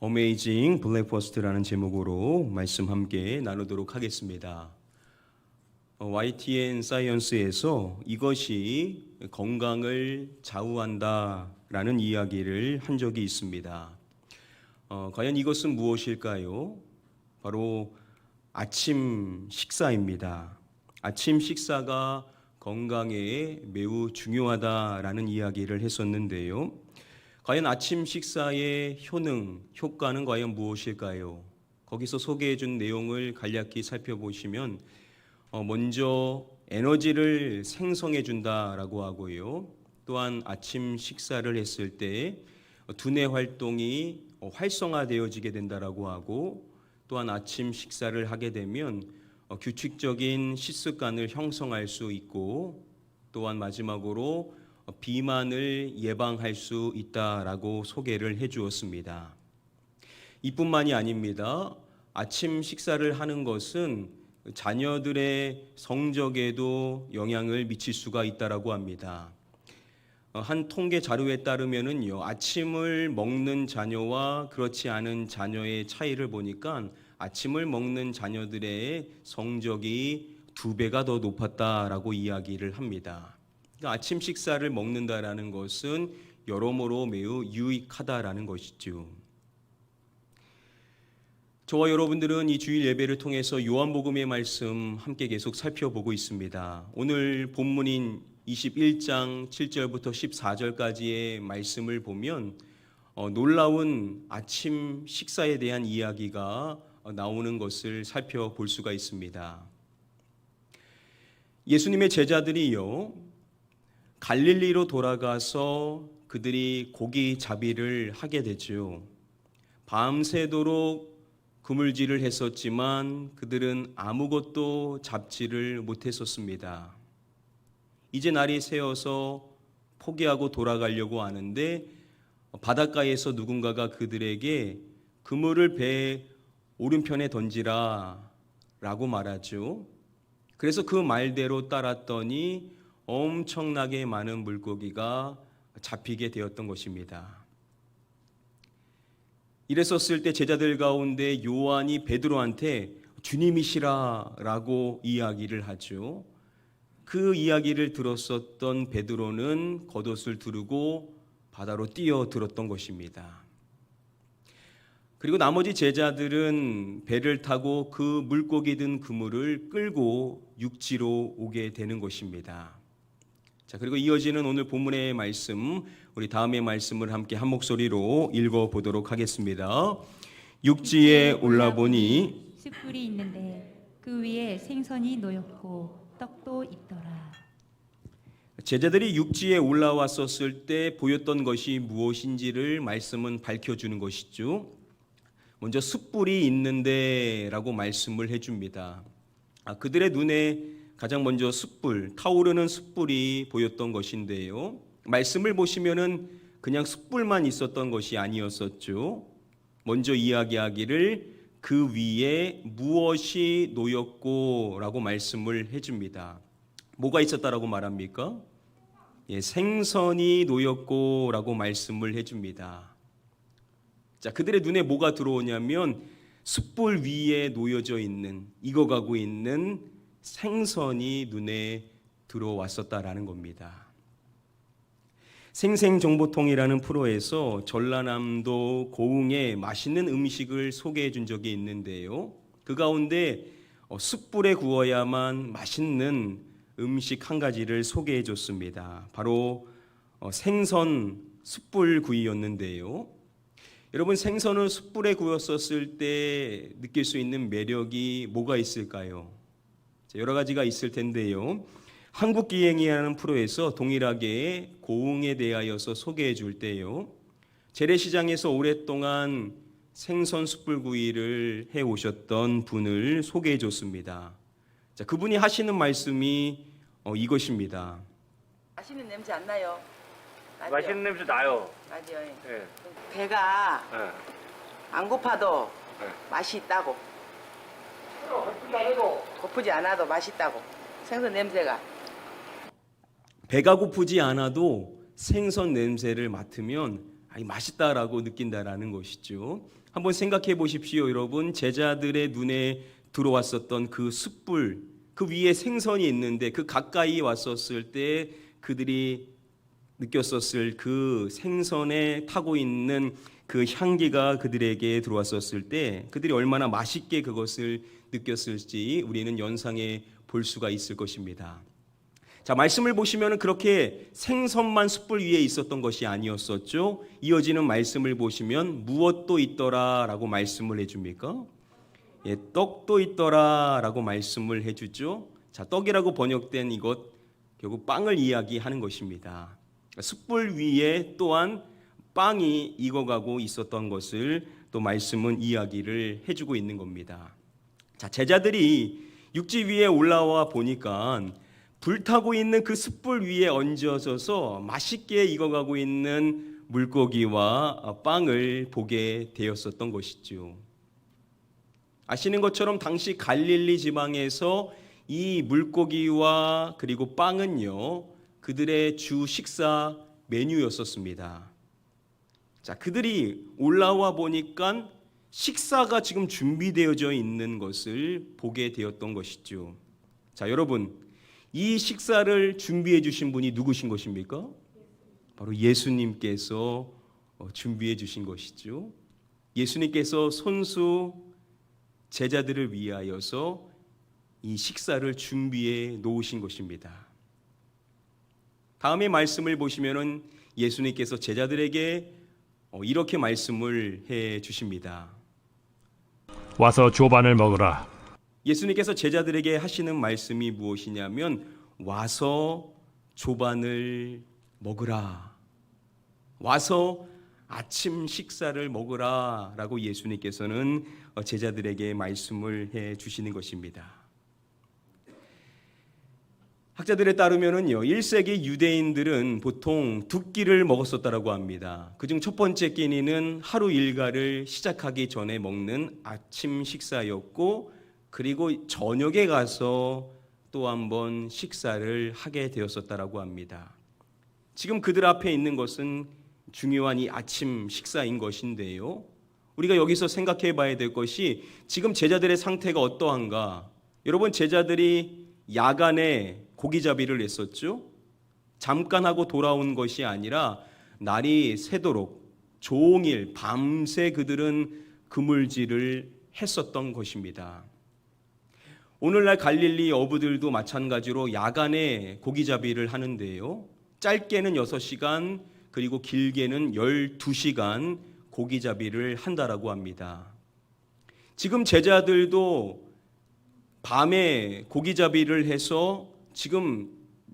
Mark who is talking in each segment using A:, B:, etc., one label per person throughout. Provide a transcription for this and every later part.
A: 어메이징 블랙퍼스트라는 제목으로 말씀 함께 나누도록 하겠습니다. YTN 사이언스에서 이것이 건강을 좌우한다라는 이야기를 한 적이 있습니다. 과연 이것은 무엇일까요? 바로 아침 식사입니다. 아침 식사가 건강에 매우 중요하다라는 이야기를 했었는데요. 과연 아침 식사의 효과는 과연 무엇일까요? 거기서 소개해 준 내용을 간략히 살펴보시면 먼저 에너지를 생성해 준다라고 하고요. 또한 아침 식사를 했을 때 두뇌 활동이 활성화되어지게 된다라고 하고, 또한 아침 식사를 하게 되면 규칙적인 식습관을 형성할 수 있고, 또한 마지막으로 비만을 예방할 수 있다라고 소개를 해 주었습니다. 이뿐만이 아닙니다. 아침 식사를 하는 것은 자녀들의 성적에도 영향을 미칠 수가 있다라고 합니다. 한 통계 자료에 따르면은요, 아침을 먹는 자녀와 그렇지 않은 자녀의 차이를 보니까 아침을 먹는 자녀들의 성적이 2배가 더 높았다라고 이야기를 합니다. 그러니까 아침 식사를 먹는다라는 것은 여러모로 매우 유익하다라는 것이죠. 저와 여러분들은 이 주일 예배를 통해서 요한복음의 말씀 함께 계속 살펴보고 있습니다. 오늘 본문인 21장 7절부터 14절까지의 말씀을 보면 놀라운 아침 식사에 대한 이야기가 나오는 것을 살펴볼 수가 있습니다. 예수님의 제자들이요, 갈릴리로 돌아가서 그들이 고기 잡이를 하게 되죠. 밤새도록 그물질을 했었지만 그들은 아무것도 잡지를 못했었습니다. 이제 날이 새어서 포기하고 돌아가려고 하는데 바닷가에서 누군가가 그들에게 그물을 배 오른편에 던지라 라고 말하죠. 그래서 그 말대로 따랐더니 엄청나게 많은 물고기가 잡히게 되었던 것입니다. 이랬었을 때 제자들 가운데 요한이 베드로한테 주님이시라 라고 이야기를 하죠. 그 이야기를 들었었던 베드로는 겉옷을 두르고 바다로 뛰어들었던 것입니다. 그리고 나머지 제자들은 배를 타고 그 물고기 든 그물을 끌고 육지로 오게 되는 것입니다. 자, 그리고 이어지는 오늘 본문의 말씀, 우리 다음의 말씀을 함께 한 목소리로 읽어보도록 하겠습니다. 육지에 올라보니
B: 숯불이 있는데 그 위에 생선이 놓였고 떡도 있더라.
A: 제자들이 육지에 올라왔었을 때 보였던 것이 무엇인지를 말씀은 밝혀주는 것이죠. 먼저 숯불이 있는데 라고 말씀을 해줍니다. 그들의 눈에 가장 먼저 숯불, 타오르는 숯불이 보였던 것인데요. 말씀을 보시면은 그냥 숯불만 있었던 것이 아니었었죠. 먼저 이야기하기를 그 위에 무엇이 놓였고 라고 말씀을 해줍니다. 뭐가 있었다라고 말합니까? 생선이 놓였고 라고 말씀을 해줍니다. 자, 그들의 눈에 뭐가 들어오냐면 숯불 위에 놓여져 있는, 익어가고 있는 생선이 눈에 들어왔었다라는 겁니다. 생생정보통이라는 프로에서 전라남도 고흥의 맛있는 음식을 소개해 준 적이 있는데요. 그 가운데 숯불에 구워야만 맛있는 음식 한 가지를 소개해 줬습니다. 바로 생선 숯불 구이였는데요. 여러분, 생선을 숯불에 구웠었을 때 느낄 수 있는 매력이 뭐가 있을까요? 여러 가지가 있을 텐데요. 한국기행이라는 프로에서 동일하게 고흥에 대하여서 소개해 줄 때요, 재래시장에서 오랫동안 생선 숯불구이를 해오셨던 분을 소개해 줬습니다. 자, 그분이 하시는 말씀이 이것입니다.
C: 맛있는 냄새 안 나요? 나죠?
D: 맛있는 냄새 나요.
C: 나죠?
D: 예.
C: 배가
D: 예.
C: 안 고파도
D: 네.
C: 맛이 있다고. 고프지 않아도 맛있다고. 생선 냄새가.
A: 배가 고프지 않아도 생선 냄새를 맡으면 맛있다라고 느낀다라는 것이죠. 한번 생각해 보십시오, 여러분. 제자들의 눈에 들어왔었던 그 숯불, 그 위에 생선이 있는데 그 가까이 왔었을 때 그들이 느꼈었을 그 생선에 타고 있는 그 향기가 그들에게 들어왔었을 때 그들이 얼마나 맛있게 그것을 느꼈을지 우리는 연상해 볼 수가 있을 것입니다. 자, 말씀을 보시면 그렇게 생선만 숯불 위에 있었던 것이 아니었었죠. 이어지는 말씀을 보시면 무엇도 있더라라고 말씀을 해줍니까? 예, 떡도 있더라라고 말씀을 해주죠. 자, 떡이라고 번역된 이것 결국 빵을 이야기하는 것입니다. 숯불 위에 또한 빵이 익어가고 있었던 것을 또 말씀은 이야기를 해주고 있는 겁니다. 자, 제자들이 육지 위에 올라와 보니까 불타고 있는 그 숯불 위에 얹어져서 맛있게 익어가고 있는 물고기와 빵을 보게 되었었던 것이죠. 아시는 것처럼 당시 갈릴리 지방에서 이 물고기와 그리고 빵은요, 그들의 주 식사 메뉴였었습니다. 자, 그들이 올라와 보니까 식사가 지금 준비되어져 있는 것을 보게 되었던 것이죠. 자, 여러분, 이 식사를 준비해 주신 분이 누구신 것입니까? 바로 예수님께서 준비해 주신 것이죠. 예수님께서 손수 제자들을 위하여서 이 식사를 준비해 놓으신 것입니다. 다음의 말씀을 보시면은 예수님께서 제자들에게 이렇게 말씀을 해 주십니다.
D: 와서 조반을 먹으라.
A: 예수님께서 제자들에게 하시는 말씀이 무엇이냐면 와서 조반을 먹으라. 와서 아침 식사를 먹으라 라고 예수님께서는 제자들에게 말씀을 해 주시는 것입니다. 학자들에 따르면은요, 1세기 유대인들은 보통 두 끼를 먹었었다라고 합니다. 그중 첫 번째 끼니는 하루 일과를 시작하기 전에 먹는 아침 식사였고, 그리고 저녁에 가서 또 한 번 식사를 하게 되었었다라고 합니다. 지금 그들 앞에 있는 것은 중요한 이 아침 식사인 것인데요, 우리가 여기서 생각해 봐야 될 것이 지금 제자들의 상태가 어떠한가. 여러분, 제자들이 야간에 고기잡이를 했었죠. 잠깐 하고 돌아온 것이 아니라 날이 새도록 종일 밤새 그들은 그물질을 했었던 것입니다. 오늘날 갈릴리 어부들도 마찬가지로 야간에 고기잡이를 하는데요, 짧게는 6시간 그리고 길게는 12시간 고기잡이를 한다라고 합니다. 지금 제자들도 밤에 고기잡이를 해서 지금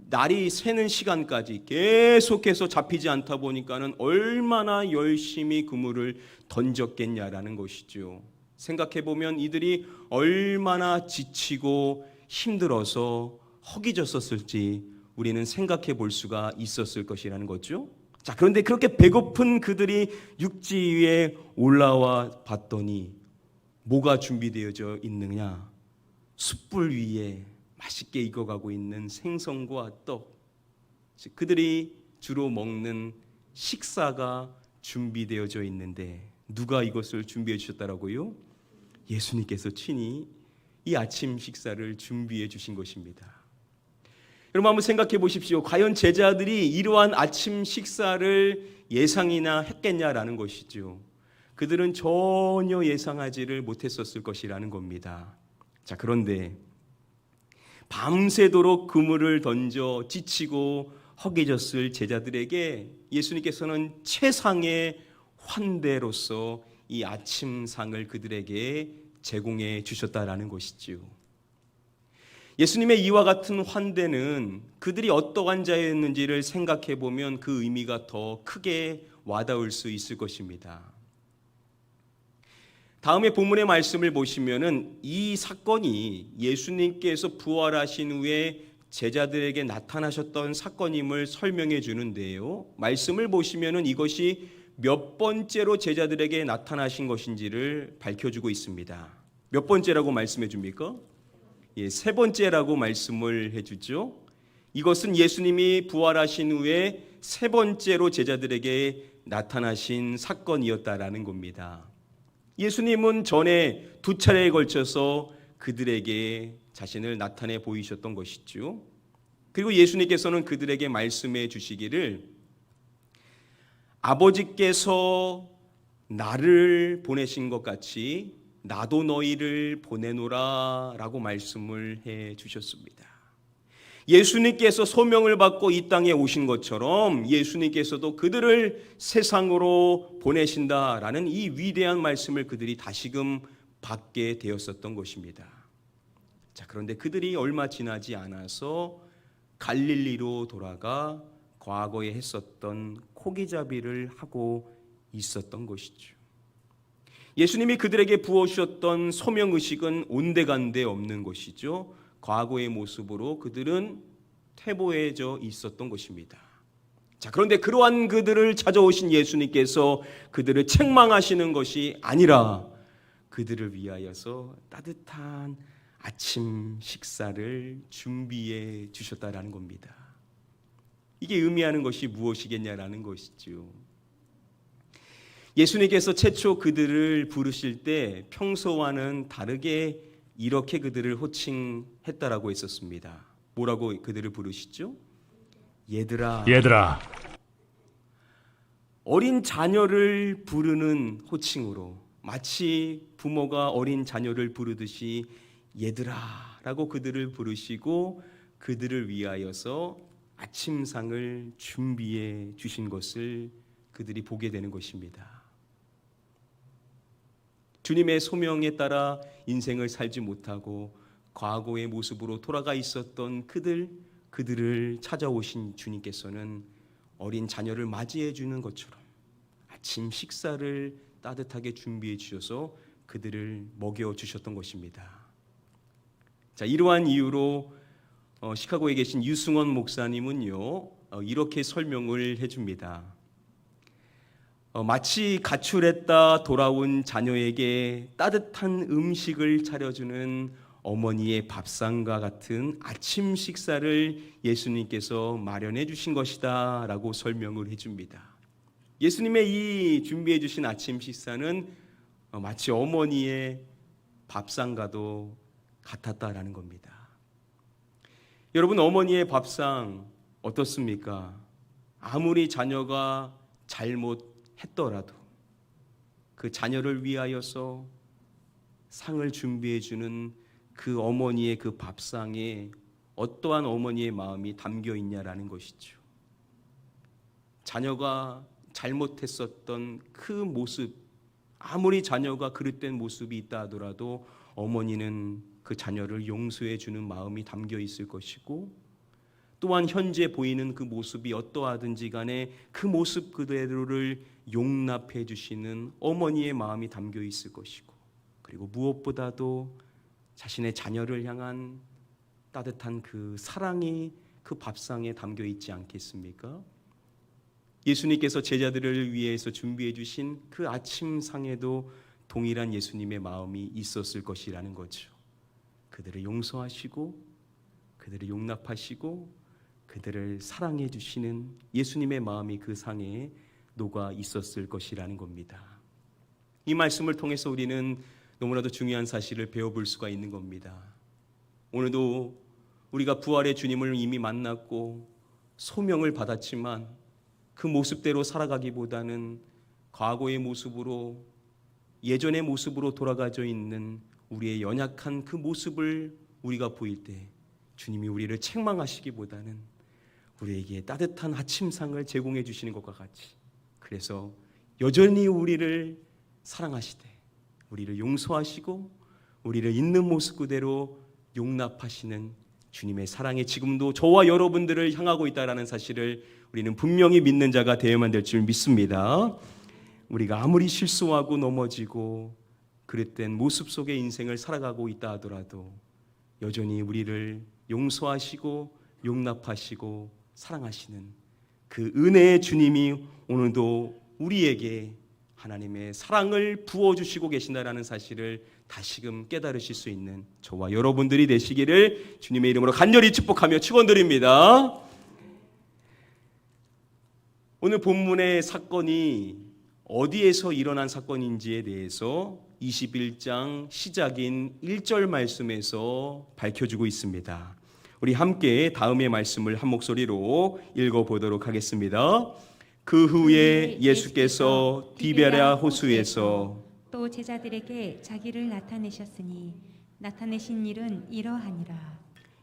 A: 날이 새는 시간까지 계속해서 잡히지 않다 보니까는 얼마나 열심히 그물을 던졌겠냐라는 것이죠. 생각해 보면 이들이 얼마나 지치고 힘들어서 허기졌었을지 우리는 생각해 볼 수가 있었을 것이라는 거죠. 자, 그런데 그렇게 배고픈 그들이 육지 위에 올라와 봤더니 뭐가 준비되어져 있느냐? 숯불 위에 맛있게 익어가고 있는 생선과 떡, 그들이 주로 먹는 식사가 준비되어져 있는데 누가 이것을 준비해 주셨다라고요? 예수님께서 친히 이 아침 식사를 준비해 주신 것입니다. 여러분, 한번 생각해 보십시오. 과연 제자들이 이러한 아침 식사를 예상이나 했겠냐라는 것이죠. 그들은 전혀 예상하지를 못했었을 것이라는 겁니다. 자, 그런데 밤새도록 그물을 던져 지치고 허기졌을 제자들에게 예수님께서는 최상의 환대로서 이 아침상을 그들에게 제공해 주셨다라는 것이지요. 예수님의 이와 같은 환대는 그들이 어떠한 자였는지를 생각해 보면 그 의미가 더 크게 와닿을 수 있을 것입니다. 다음에 본문의 말씀을 보시면은 이 사건이 예수님께서 부활하신 후에 제자들에게 나타나셨던 사건임을 설명해 주는데요. 말씀을 보시면은 이것이 몇 번째로 제자들에게 나타나신 것인지를 밝혀주고 있습니다. 몇 번째라고 말씀해 줍니까? 예, 세 번째라고 말씀을 해주죠. 이것은 예수님이 부활하신 후에 세 번째로 제자들에게 나타나신 사건이었다라는 겁니다. 예수님은 전에 2차례에 걸쳐서 그들에게 자신을 나타내 보이셨던 것이죠. 그리고 예수님께서는 그들에게 말씀해 주시기를 아버지께서 나를 보내신 것 같이 나도 너희를 보내노라 라고 말씀을 해 주셨습니다. 예수님께서 소명을 받고 이 땅에 오신 것처럼 예수님께서도 그들을 세상으로 보내신다라는 이 위대한 말씀을 그들이 다시금 받게 되었었던 것입니다. 자, 그런데 그들이 얼마 지나지 않아서 갈릴리로 돌아가 과거에 했었던 고기잡이를 하고 있었던 것이죠. 예수님이 그들에게 부어주셨던 소명의식은 온데간데 없는 것이죠. 과거의 모습으로 그들은 퇴보해져 있었던 것입니다. 자, 그런데 그러한 그들을 찾아오신 예수님께서 그들을 책망하시는 것이 아니라 그들을 위하여서 따뜻한 아침 식사를 준비해 주셨다라는 겁니다. 이게 의미하는 것이 무엇이겠냐라는 것이죠. 예수님께서 최초 그들을 부르실 때 평소와는 다르게 이렇게 그들을 호칭했다라고 했었습니다. 뭐라고 그들을 부르시죠? 얘들아.
D: 얘들아,
A: 어린 자녀를 부르는 호칭으로 마치 부모가 어린 자녀를 부르듯이 얘들아라고 그들을 부르시고 그들을 위하여서 아침상을 준비해 주신 것을 그들이 보게 되는 것입니다. 주님의 소명에 따라 인생을 살지 못하고 과거의 모습으로 돌아가 있었던 그들을 찾아오신 주님께서는 어린 자녀를 맞이해 주는 것처럼 아침 식사를 따뜻하게 준비해 주셔서 그들을 먹여 주셨던 것입니다. 자, 이러한 이유로 시카고에 계신 유승원 목사님은요 이렇게 설명을 해줍니다. 마치 가출했다 돌아온 자녀에게 따뜻한 음식을 차려주는 어머니의 밥상과 같은 아침 식사를 예수님께서 마련해 주신 것이다 라고 설명을 해줍니다. 예수님의 이 준비해 주신 아침 식사는 마치 어머니의 밥상과도 같았다라는 겁니다. 여러분, 어머니의 밥상 어떻습니까? 아무리 자녀가 잘못했더라도 그 자녀를 위하여서 상을 준비해 주는 그 어머니의 그 밥상에 어떠한 어머니의 마음이 담겨 있냐라는 것이죠. 자녀가 잘못했었던 그 모습, 아무리 자녀가 그릇된 모습이 있다 하더라도 어머니는 그 자녀를 용서해 주는 마음이 담겨 있을 것이고, 또한 현재 보이는 그 모습이 어떠하든지 간에 그 모습 그대로를 용납해 주시는 어머니의 마음이 담겨 있을 것이고, 그리고 무엇보다도 자신의 자녀를 향한 따뜻한 그 사랑이 그 밥상에 담겨 있지 않겠습니까? 예수님께서 제자들을 위해서 준비해 주신 그 아침상에도 동일한 예수님의 마음이 있었을 것이라는 거죠. 그들을 용서하시고 그들을 용납하시고 그들을 사랑해 주시는 예수님의 마음이 그 상에 녹아 있었을 것이라는 겁니다. 이 말씀을 통해서 우리는 너무나도 중요한 사실을 배워볼 수가 있는 겁니다. 오늘도 우리가 부활의 주님을 이미 만났고 소명을 받았지만 그 모습대로 살아가기보다는 과거의 모습으로, 예전의 모습으로 돌아가져 있는 우리의 연약한 그 모습을 우리가 보일 때 주님이 우리를 책망하시기보다는 우리에게 따뜻한 아침상을 제공해 주시는 것과 같이, 그래서 여전히 우리를 사랑하시되 우리를 용서하시고 우리를 있는 모습 그대로 용납하시는 주님의 사랑이 지금도 저와 여러분들을 향하고 있다는 사실을 우리는 분명히 믿는 자가 되어야만 될 줄 믿습니다. 우리가 아무리 실수하고 넘어지고 그릇된 모습 속의 인생을 살아가고 있다 하더라도 여전히 우리를 용서하시고 용납하시고 사랑하시는 그 은혜의 주님이 오늘도 우리에게 하나님의 사랑을 부어주시고 계신다는 사실을 다시금 깨달으실 수 있는 저와 여러분들이 되시기를 주님의 이름으로 간절히 축복하며 축원드립니다. 오늘 본문의 사건이 어디에서 일어난 사건인지에 대해서 21장 시작인 1절 말씀에서 밝혀주고 있습니다. 우리 함께 다음의 말씀을 한 목소리로 읽어보도록 하겠습니다. 그 후에 예수께서 디베랴 호수에서
B: 또 제자들에게 자기를 나타내셨으니 나타내신 일은 이러하니라.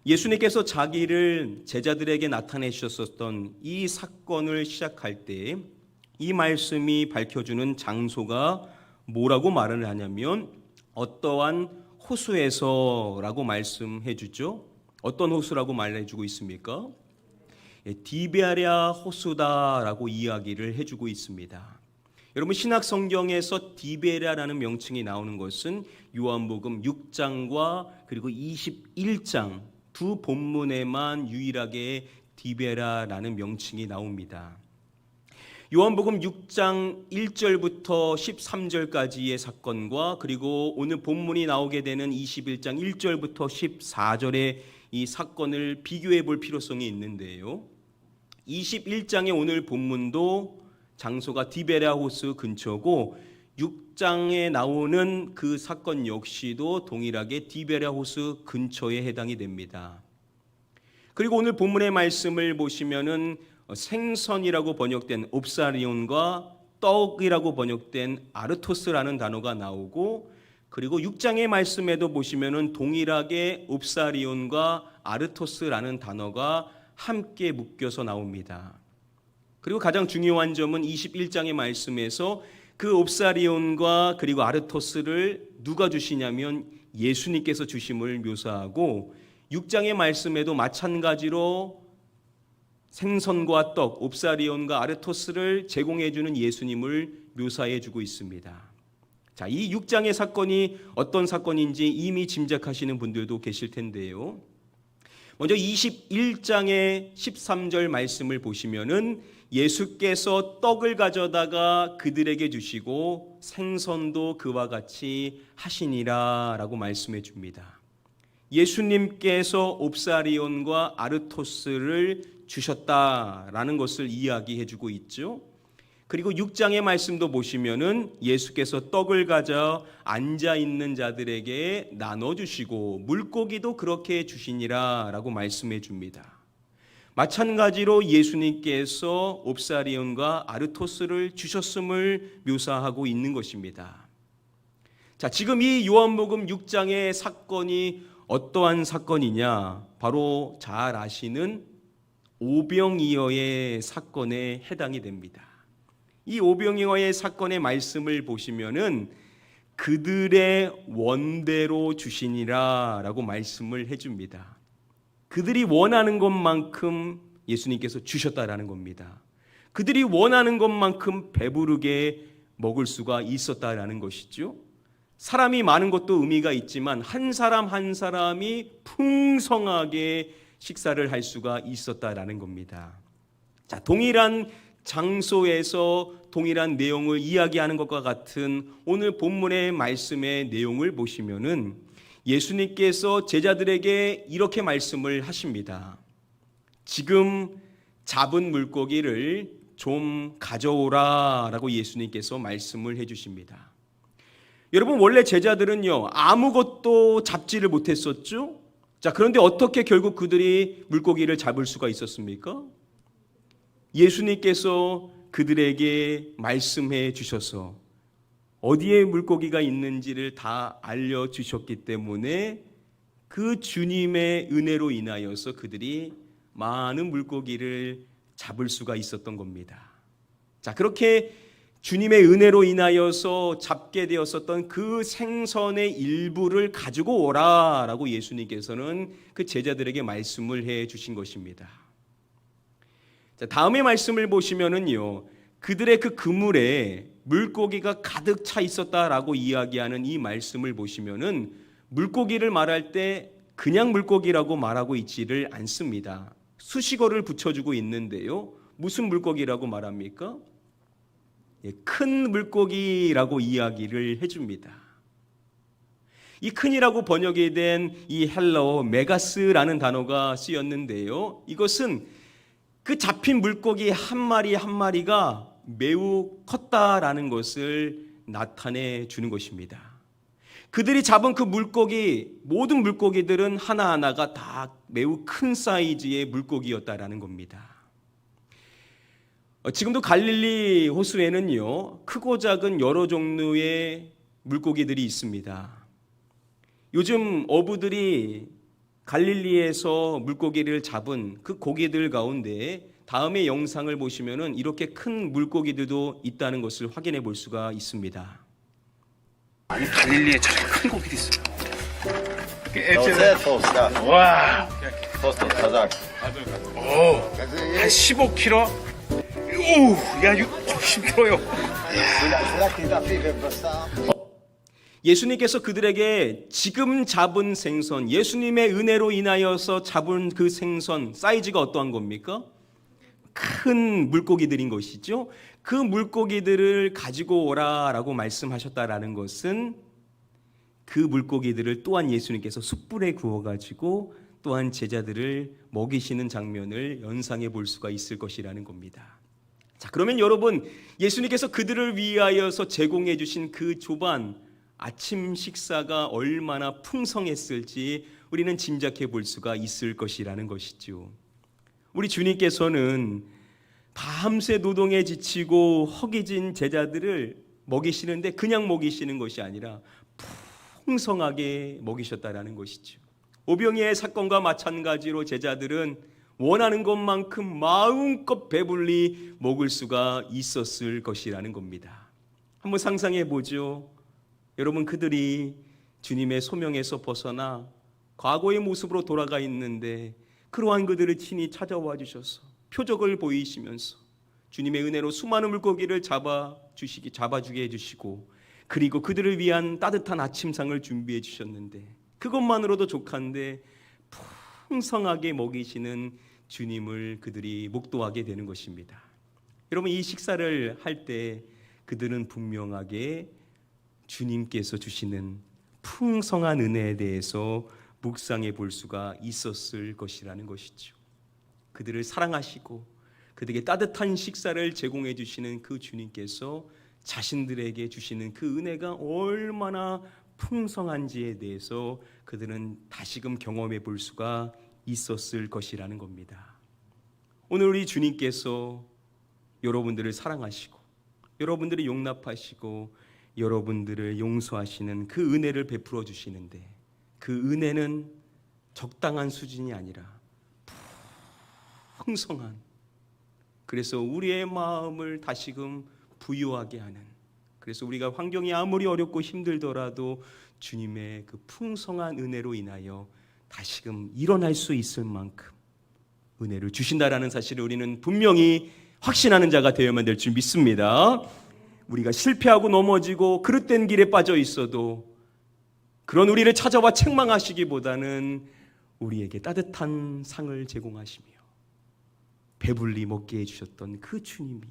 A: 예수님께서 자기를 제자들에게 나타내셨었던 이 사건을 시작할 때 이 말씀이 밝혀주는 장소가 뭐라고 말을 하냐면 어떠한 호수에서라고 말씀해 주죠. 어떤 호수라고 말해주고 있습니까? 디베랴 호수다라고 이야기를 해주고 있습니다. 여러분 신약 성경에서 디베랴라는 명칭이 나오는 것은 요한복음 6장과 그리고 21장 두 본문에만 유일하게 디베랴라는 명칭이 나옵니다. 요한복음 6장 1절부터 13절까지의 사건과 그리고 오늘 본문이 나오게 되는 21장 1절부터 14절의 이 사건을 비교해 볼 필요성이 있는데요. 21장의 오늘 본문도 장소가 디베랴 호수 근처고 6장에 나오는 그 사건 역시도 동일하게 디베랴 호수 근처에 해당이 됩니다. 그리고 오늘 본문의 말씀을 보시면은 생선이라고 번역된 옵사리온과 떡이라고 번역된 아르토스라는 단어가 나오고 그리고 6장의 말씀에도 보시면은 동일하게 옵사리온과 아르토스라는 단어가 함께 묶여서 나옵니다. 그리고 가장 중요한 점은 21장의 말씀에서 그 옵사리온과 그리고 아르토스를 누가 주시냐면 예수님께서 주심을 묘사하고 6장의 말씀에도 마찬가지로 생선과 떡, 옵사리온과 아르토스를 제공해 주는 예수님을 묘사해 주고 있습니다. 자, 이 6장의 사건이 어떤 사건인지 이미 짐작하시는 분들도 계실 텐데요. 먼저 21장의 13절 말씀을 보시면은 예수께서 떡을 가져다가 그들에게 주시고 생선도 그와 같이 하시니라라고 말씀해 줍니다. 예수님께서 옵사리온과 아르토스를 주셨다라는 것을 이야기해 주고 있죠. 그리고 6장의 말씀도 보시면은 예수께서 떡을 가져 앉아 있는 자들에게 나눠 주시고 물고기도 그렇게 주시니라라고 말씀해 줍니다. 마찬가지로 예수님께서 옵사리온과 아르토스를 주셨음을 묘사하고 있는 것입니다. 자, 지금 이 요한복음 6장의 사건이 어떠한 사건이냐? 바로 잘 아시는 오병이어의 사건에 해당이 됩니다. 이 오병이어의 사건의 말씀을 보시면은 그들의 원대로 주시니라라고 말씀을 해줍니다. 그들이 원하는 것만큼 예수님께서 주셨다라는 겁니다. 그들이 원하는 것만큼 배부르게 먹을 수가 있었다라는 것이죠. 사람이 많은 것도 의미가 있지만 한 사람 한 사람이 풍성하게 식사를 할 수가 있었다라는 겁니다. 자, 동일한 장소에서 동일한 내용을 이야기하는 것과 같은 오늘 본문의 말씀의 내용을 보시면은 예수님께서 제자들에게 이렇게 말씀을 하십니다. 지금 잡은 물고기를 좀 가져오라라고 예수님께서 말씀을 해주십니다. 여러분 원래 제자들은요 아무것도 잡지를 못했었죠. 자, 그런데 어떻게 결국 그들이 물고기를 잡을 수가 있었습니까? 예수님께서 그들에게 말씀해 주셔서 어디에 물고기가 있는지를 다 알려주셨기 때문에 그 주님의 은혜로 인하여서 그들이 많은 물고기를 잡을 수가 있었던 겁니다. 자, 그렇게 주님의 은혜로 인하여서 잡게 되었었던 그 생선의 일부를 가지고 오라라고 예수님께서는 그 제자들에게 말씀을 해 주신 것입니다. 자, 다음의 말씀을 보시면은요, 그들의 그 그물에 물고기가 가득 차 있었다라고 이야기하는 이 말씀을 보시면은 물고기를 말할 때 그냥 물고기라고 말하고 있지를 않습니다. 수식어를 붙여주고 있는데요. 무슨 물고기라고 말합니까? 큰 물고기라고 이야기를 해줍니다. 이 큰이라고 번역이 된 이 헬라어 메가스라는 단어가 쓰였는데요. 이것은 그 잡힌 물고기 한 마리 한 마리가 매우 컸다라는 것을 나타내 주는 것입니다. 그들이 잡은 그 물고기, 모든 물고기들은 하나하나가 다 매우 큰 사이즈의 물고기였다라는 겁니다. 지금도 갈릴리 호수에는요, 크고 작은 여러 종류의 물고기들이 있습니다. 요즘 어부들이 갈릴리에서 물고기를 잡은 그 고기들 가운데 다음의 영상을 보시면은 이렇게 큰 물고기들도 있다는 것을 확인해 볼 수가 있습니다.
E: 아니 갈릴리에 저렇게 큰 고기도 있어요.
F: Você tosta.
E: 와,
F: Tosta, casaco.
E: 한 15kg? 오, 야 이거 힘들어요.
F: Será que ainda vive bastante?
A: 예수님께서 그들에게 지금 잡은 생선, 예수님의 은혜로 인하여서 잡은 그 생선 사이즈가 어떠한 겁니까? 큰 물고기들인 것이죠. 그 물고기들을 가지고 오라라고 말씀하셨다라는 것은 그 물고기들을 또한 예수님께서 숯불에 구워가지고 또한 제자들을 먹이시는 장면을 연상해 볼 수가 있을 것이라는 겁니다. 자, 그러면 여러분, 예수님께서 그들을 위하여서 제공해 주신 그 조반 아침 식사가 얼마나 풍성했을지 우리는 짐작해 볼 수가 있을 것이라는 것이죠. 우리 주님께서는 밤새 노동에 지치고 허기진 제자들을 먹이시는데 그냥 먹이시는 것이 아니라 풍성하게 먹이셨다라는 것이죠. 오병이의 사건과 마찬가지로 제자들은 원하는 것만큼 마음껏 배불리 먹을 수가 있었을 것이라는 겁니다. 한번 상상해 보죠. 여러분, 그들이 주님의 소명에서 벗어나 과거의 모습으로 돌아가 있는데 그러한 그들을 친히 찾아와 주셔서 표적을 보이시면서 주님의 은혜로 수많은 물고기를 잡아주게 해주시고 그리고 그들을 위한 따뜻한 아침상을 준비해 주셨는데 그것만으로도 족한데 풍성하게 먹이시는 주님을 그들이 목도하게 되는 것입니다. 여러분, 이 식사를 할 때 그들은 분명하게 주님께서 주시는 풍성한 은혜에 대해서 묵상해 볼 수가 있었을 것이라는 것이죠. 그들을 사랑하시고 그들에게 따뜻한 식사를 제공해 주시는 그 주님께서 자신들에게 주시는 그 은혜가 얼마나 풍성한지에 대해서 그들은 다시금 경험해 볼 수가 있었을 것이라는 겁니다. 오늘 우리 주님께서 여러분들을 사랑하시고 여러분들을 용납하시고 여러분들을 용서하시는 그 은혜를 베풀어 주시는데 그 은혜는 적당한 수준이 아니라 풍성한, 그래서 우리의 마음을 다시금 부유하게 하는, 그래서 우리가 환경이 아무리 어렵고 힘들더라도 주님의 그 풍성한 은혜로 인하여 다시금 일어날 수 있을 만큼 은혜를 주신다라는 사실을 우리는 분명히 확신하는 자가 되어야만 될 줄 믿습니다. 우리가 실패하고 넘어지고 그릇된 길에 빠져 있어도 그런 우리를 찾아와 책망하시기보다는 우리에게 따뜻한 상을 제공하시며 배불리 먹게 해주셨던 그 주님이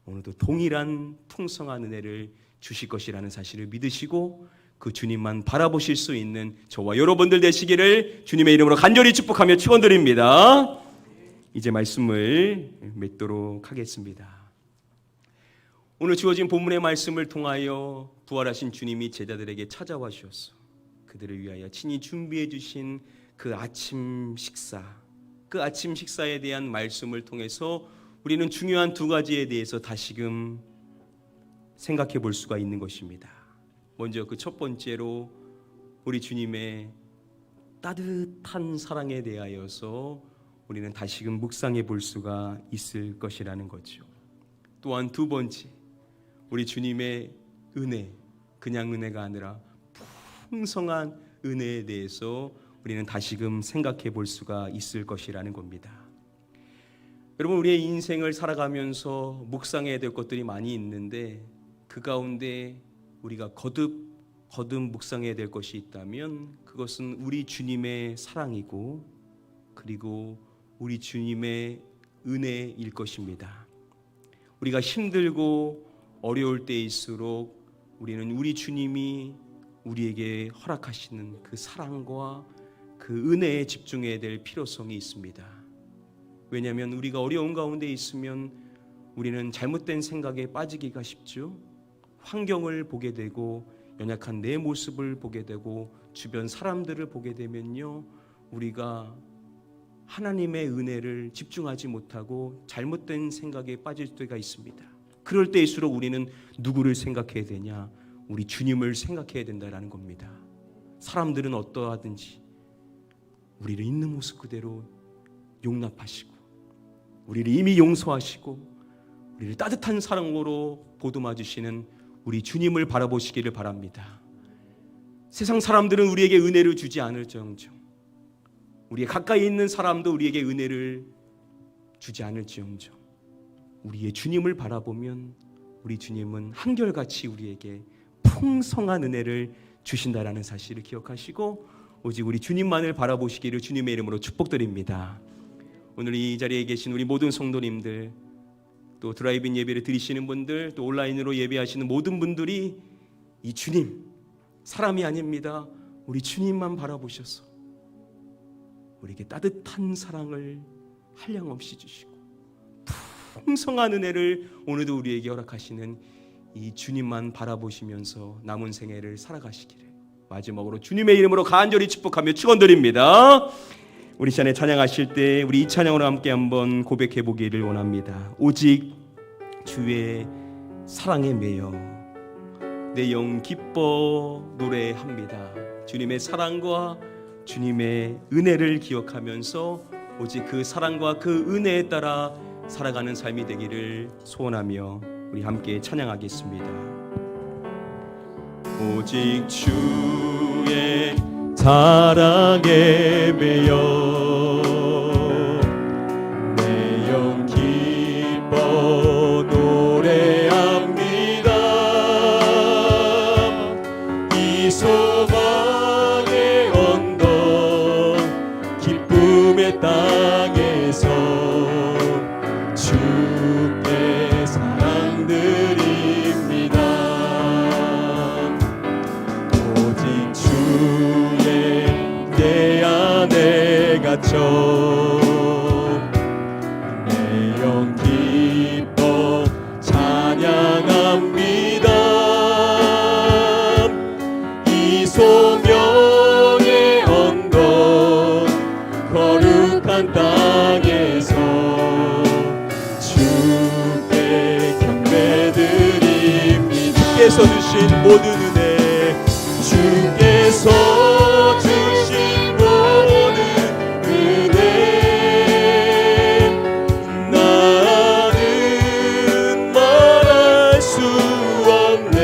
A: 오늘도 동일한 풍성한 은혜를 주실 것이라는 사실을 믿으시고 그 주님만 바라보실 수 있는 저와 여러분들 되시기를 주님의 이름으로 간절히 축복하며 축원드립니다. 이제 말씀을 맺도록 하겠습니다. 오늘 주어진 본문의 말씀을 통하여 부활하신 주님이 제자들에게 찾아와 주셔서 그들을 위하여 친히 준비해 주신 그 아침 식사, 그 아침 식사에 대한 말씀을 통해서 우리는 중요한 두 가지에 대해서 다시금 생각해 볼 수가 있는 것입니다. 먼저 그 첫 번째로 우리 주님의 따뜻한 사랑에 대하여서 우리는 다시금 묵상해 볼 수가 있을 것이라는 거죠. 또한 두 번째, 우리 주님의 은혜, 그냥 은혜가 아니라 풍성한 은혜에 대해서 우리는 다시금 생각해 볼 수가 있을 것이라는 겁니다. 여러분, 우리의 인생을 살아가면서 묵상해야 될 것들이 많이 있는데 그 가운데 우리가 거듭 묵상해야 될 것이 있다면 그것은 우리 주님의 사랑이고 그리고 우리 주님의 은혜일 것입니다. 우리가 힘들고 어려울 때일수록 우리는 우리 주님이 우리에게 허락하시는 그 사랑과 그 은혜에 집중해야 될 필요성이 있습니다. 왜냐하면 우리가 어려운 가운데 있으면 우리는 잘못된 생각에 빠지기가 쉽죠. 환경을 보게 되고 연약한 내 모습을 보게 되고 주변 사람들을 보게 되면요, 우리가 하나님의 은혜를 집중하지 못하고 잘못된 생각에 빠질 때가 있습니다. 그럴 때일수록 우리는 누구를 생각해야 되냐? 우리 주님을 생각해야 된다라는 겁니다. 사람들은 어떠하든지 우리를 있는 모습 그대로 용납하시고 우리를 이미 용서하시고 우리를 따뜻한 사랑으로 보듬어 주시는 우리 주님을 바라보시기를 바랍니다. 세상 사람들은 우리에게 은혜를 주지 않을지언정, 우리의 가까이 있는 사람도 우리에게 은혜를 주지 않을지언정, 우리의 주님을 바라보면 우리 주님은 한결같이 우리에게 풍성한 은혜를 주신다라는 사실을 기억하시고 오직 우리 주님만을 바라보시기를 주님의 이름으로 축복드립니다. 오늘 이 자리에 계신 우리 모든 성도님들, 또 드라이브인 예배를 드리시는 분들, 또 온라인으로 예배하시는 모든 분들이 이 주님, 사람이 아닙니다, 우리 주님만 바라보셔서 우리에게 따뜻한 사랑을 한량없이 주시고 풍성한 은혜를 오늘도 우리에게 허락하시는 이 주님만 바라보시면서 남은 생애를 살아가시기를 마지막으로 주님의 이름으로 간절히 축복하며 축원드립니다. 우리 시간에 찬양하실 때 우리 이 찬양으로 함께 한번 고백해 보기를 원합니다. 오직 주의 사랑에 매여 내 영 기뻐 노래합니다. 주님의 사랑과 주님의 은혜를 기억하면서 오직 그 사랑과 그 은혜에 따라 살아가는 삶이 되기를 소원하며 우리 함께 찬양하겠습니다. 오직 주의 사랑에 매여 내 영 기뻐 노래합니다. 이 소망의 언덕 기쁨의 땅에서 주께 사랑드립니다. 오직 주의 내 안에 갇혀 내 영 기뻐 찬양합니다. 이 소명의 언덕 거룩한 땅에서 주께 경배드립니다. 주께서 주신 모든 은혜, 주께서 주신 모든 은혜, 나는 말할 수 없네.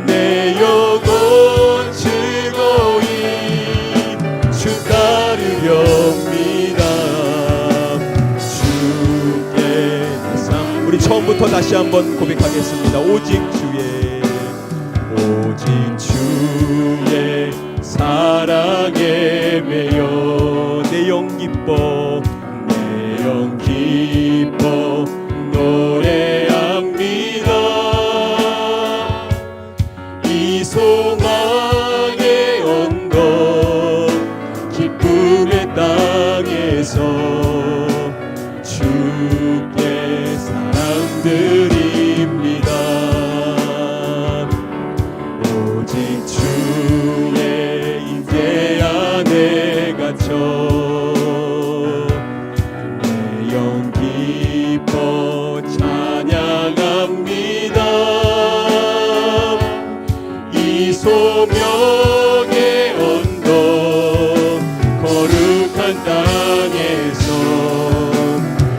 A: 내 영혼 즐거이 주 따르렵니다. 주께 상 우리 처음부터 다시 한번 고백하겠습니다. 오직 주의 사랑에 매여 내 영 기뻐 노래합니다. 이 소망의 언덕 기쁨의 땅에서 주께 사랑드립니다. 오직 주의 임재 안에 갇혀 내 영 기뻐 찬양합니다. 이 소명의 언덕 거룩한 땅에서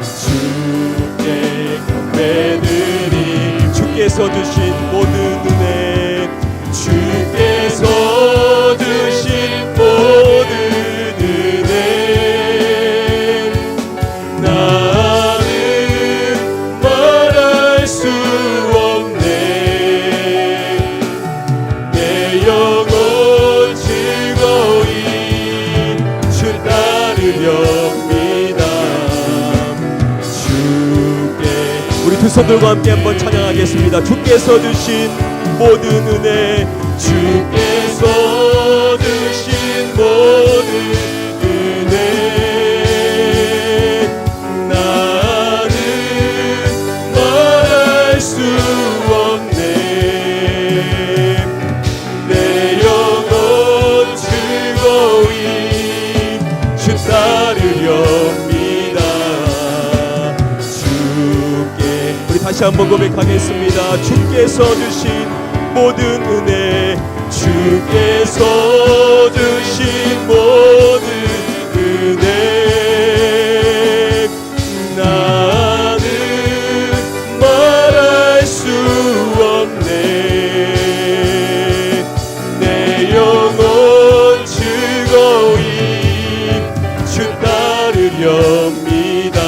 A: 주께 경배드리. 주께서 주신 모든 은혜, 주께서 주신 모든 은혜, 나는 말할 수 없네. 내 영혼 즐거이 주 따르렵니다. 주께 우리 두 손들과 함께 한번 찬양하겠습니다. 주께서 주신 모든 은혜, 주께서 주신 모든 은혜, 다시 한번 고백하겠습니다. 주께서 주신 모든 은혜, 주께서 주신 모든 은혜, 나는 말할 수 없네. 내 영혼 즐거이 주 따르렵니다.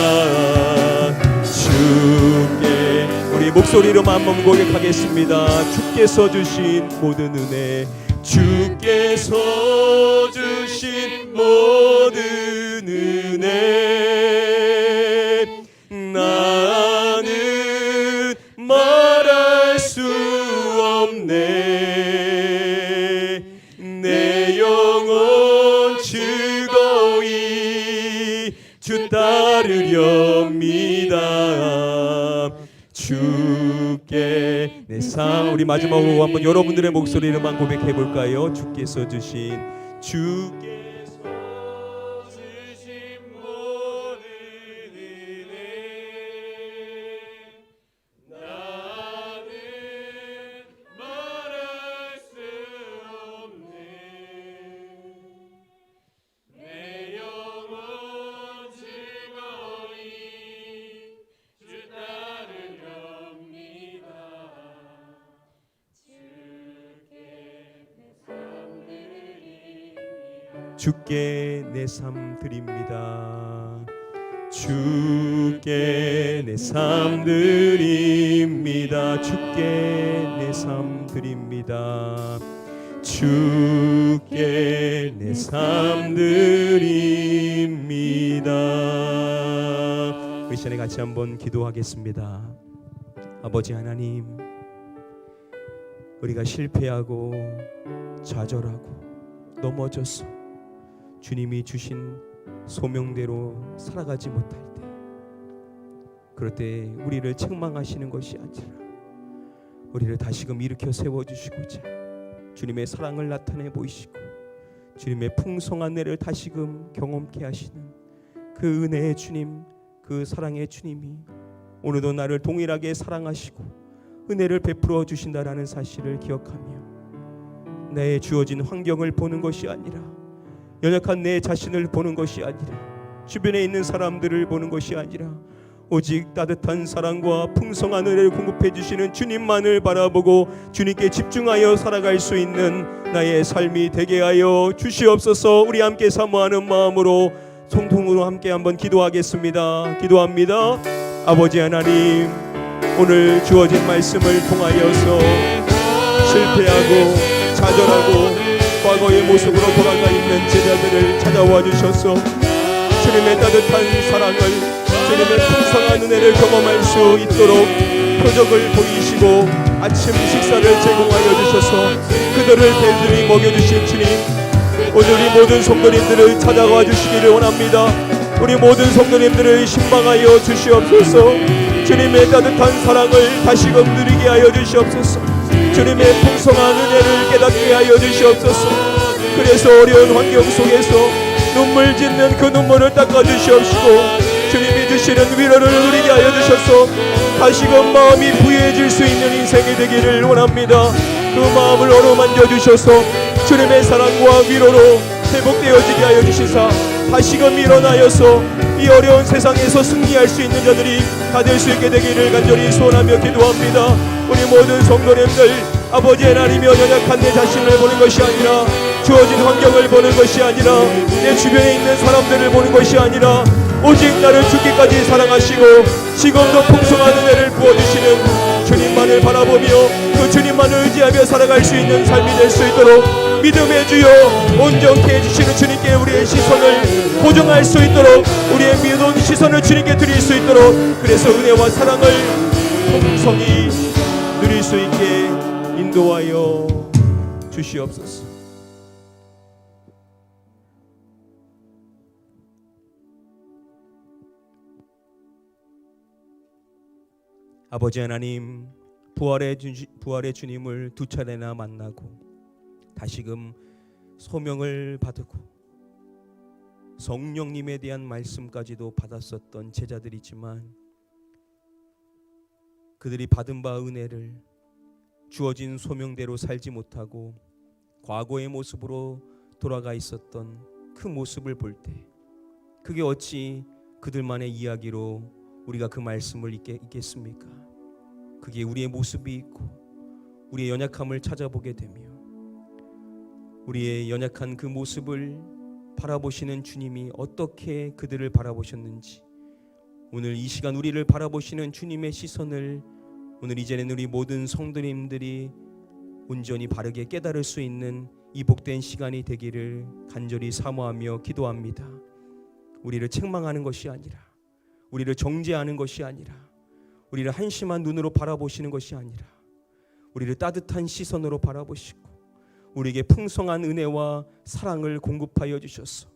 A: 주께 우리 목소리로만 한번 고백하겠습니다. 주께서 주신 모든 은혜, 주께서 주신 모든 은혜, 나는 말할 수 없네. 내 영혼 즐거이 주 따르렵니다. 주께 내 삶. 우리 마지막으로 한번 여러분들의 목소리로만 고백해 볼까요? 주께서 주신 모든 은혜, 나는 말할 수 없네. 내 영혼 즐거이 주 따르렵니다. 주께 내 삶 드립니다. 주께 내 삶 드립니다. 주께 내 삶 드립니다. 주께 내 삶 드립니다. 우리 시간에 같이 한번 기도하겠습니다. 아버지 하나님, 우리가 실패하고 좌절하고 넘어져서 주님이 주신 소명대로 살아가지 못할 때, 그럴 때 우리를 책망하시는 것이 아니라 우리를 다시금 일으켜 세워주시고자 주님의 사랑을 나타내 보이시고 주님의 풍성한 은혜를 다시금 경험케 하시는 그 은혜의 주님, 그 사랑의 주님이 오늘도 나를 동일하게 사랑하시고 은혜를 베풀어 주신다라는 사실을 기억하며 내 주어진 환경을 보는 것이 아니라, 연약한 내 자신을 보는 것이 아니라, 주변에 있는 사람들을 보는 것이 아니라 오직 따뜻한 사랑과 풍성한 은혜를 공급해 주시는 주님만을 바라보고 주님께 집중하여 살아갈 수 있는 나의 삶이 되게 하여 주시옵소서. 우리 함께 사모하는 마음으로 통통으로 함께 한번 기도하겠습니다. 기도합니다. 아버지 하나님, 오늘 주어진 말씀을 통하여서 실패하고 좌절하고 과거의 모습으로 돌아가 있는 제자들을 찾아와 주셔서 주님의 따뜻한 사랑을, 주님의 풍성한 은혜를 경험할 수 있도록 표적을 보이시고 아침 식사를 제공하여 주셔서 그들을 배들이 먹여주신 주님, 오늘 우리 모든 성도님들을 찾아와 주시기를 원합니다. 우리 모든 성도님들을 신방하여 주시옵소서. 주님의 따뜻한 사랑을 다시금 누리게 하여 주시옵소서. 주님의 풍성한 은혜를 깨닫게 하여 주시옵소서. 그래서 어려운 환경 속에서 눈물 짓는 그 눈물을 닦아 주시옵시고 주님이 주시는 위로를 누리게 하여 주셔서 다시금 마음이 부유해질 수 있는 인생이 되기를 원합니다. 그 마음을 어루만져 주셔서 주님의 사랑과 위로로 회복되어지게 하여 주시사 다시금 일어나여서 이 어려운 세상에서 승리할 수 있는 자들이 다 될 수 있게 되기를 간절히 소원하며 기도합니다. 우리 모든 성도님들, 아버지 하나님이여, 연약한 내 자신을 보는 것이 아니라, 주어진 환경을 보는 것이 아니라, 내 주변에 있는 사람들을 보는 것이 아니라 오직 나를 죽기까지 사랑하시고 지금도 풍성한 은혜를 부어주시는 주님만을 바라보며 그 주님만을 의지하며 살아갈 수 있는 삶이 될 수 있도록 믿음의 주여 온전케 해주시는 주님께 우리의 시선을 고정할 수 있도록, 우리의 믿음 시선을 주님께 드릴 수 있도록, 그래서 은혜와 사랑을 풍성히 누릴 수 있게 인도하여 주시옵소서. 아버지 하나님, 부활의 주님을 두 차례나 만나고 다시금 소명을 받고 성령님에 대한 말씀까지도 받았었던 제자들이지만 그들이 받은 바 은혜를 주어진 소명대로 살지 못하고 과거의 모습으로 돌아가 있었던 그 모습을 볼 때 그게 어찌 그들만의 이야기로 우리가 그 말씀을 읽겠습니까? 그게 우리의 모습이 있고 우리의 연약함을 찾아보게 되며 우리의 연약한 그 모습을 바라보시는 주님이 어떻게 그들을 바라보셨는지, 오늘 이 시간 우리를 바라보시는 주님의 시선을 오늘 이제는 우리 모든 성도님들이 온전히 바르게 깨달을 수 있는 이 복된 시간이 되기를 간절히 사모하며 기도합니다. 우리를 책망하는 것이 아니라, 우리를 정죄하는 것이 아니라, 우리를 한심한 눈으로 바라보시는 것이 아니라 우리를 따뜻한 시선으로 바라보시고 우리에게 풍성한 은혜와 사랑을 공급하여 주셔서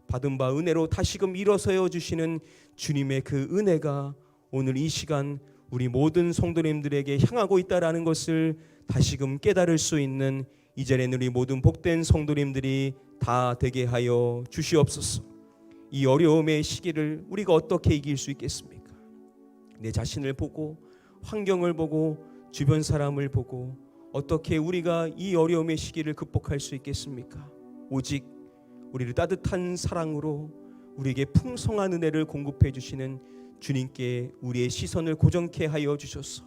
A: 받은 바 은혜로 다시금 일어서여 주시는 주님의 그 은혜가 오늘 이 시간 우리 모든 성도님들에게 향하고 있다라는 것을 다시금 깨달을 수 있는 이제는 우리 모든 복된 성도님들이 다 되게 하여 주시옵소서. 이 어려움의 시기를 우리가 어떻게 이길 수 있겠습니까? 내 자신을 보고 환경을 보고 주변 사람을 보고 어떻게 우리가 이 어려움의 시기를 극복할 수 있겠습니까? 오직 우리를 따뜻한 사랑으로 우리에게 풍성한 은혜를 공급해 주시는 주님께 우리의 시선을 고정케 하여 주셔서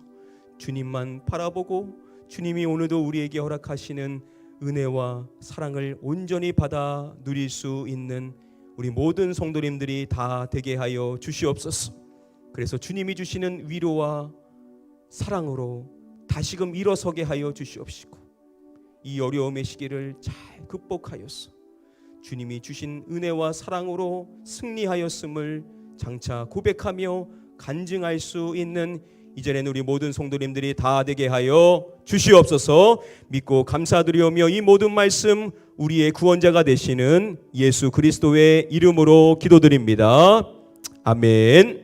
A: 주님만 바라보고 주님이 오늘도 우리에게 허락하시는 은혜와 사랑을 온전히 받아 누릴 수 있는 우리 모든 성도님들이 다 되게 하여 주시옵소서. 그래서 주님이 주시는 위로와 사랑으로 다시금 일어서게 하여 주시옵시고 이 어려움의 시기를 잘 극복하여서 주님이 주신 은혜와 사랑으로 승리하였음을 장차 고백하며 간증할 수 있는 이제는 우리 모든 성도님들이 다 되게 하여 주시옵소서. 믿고 감사드리오며 이 모든 말씀 우리의 구원자가 되시는 예수 그리스도의 이름으로 기도드립니다. 아멘.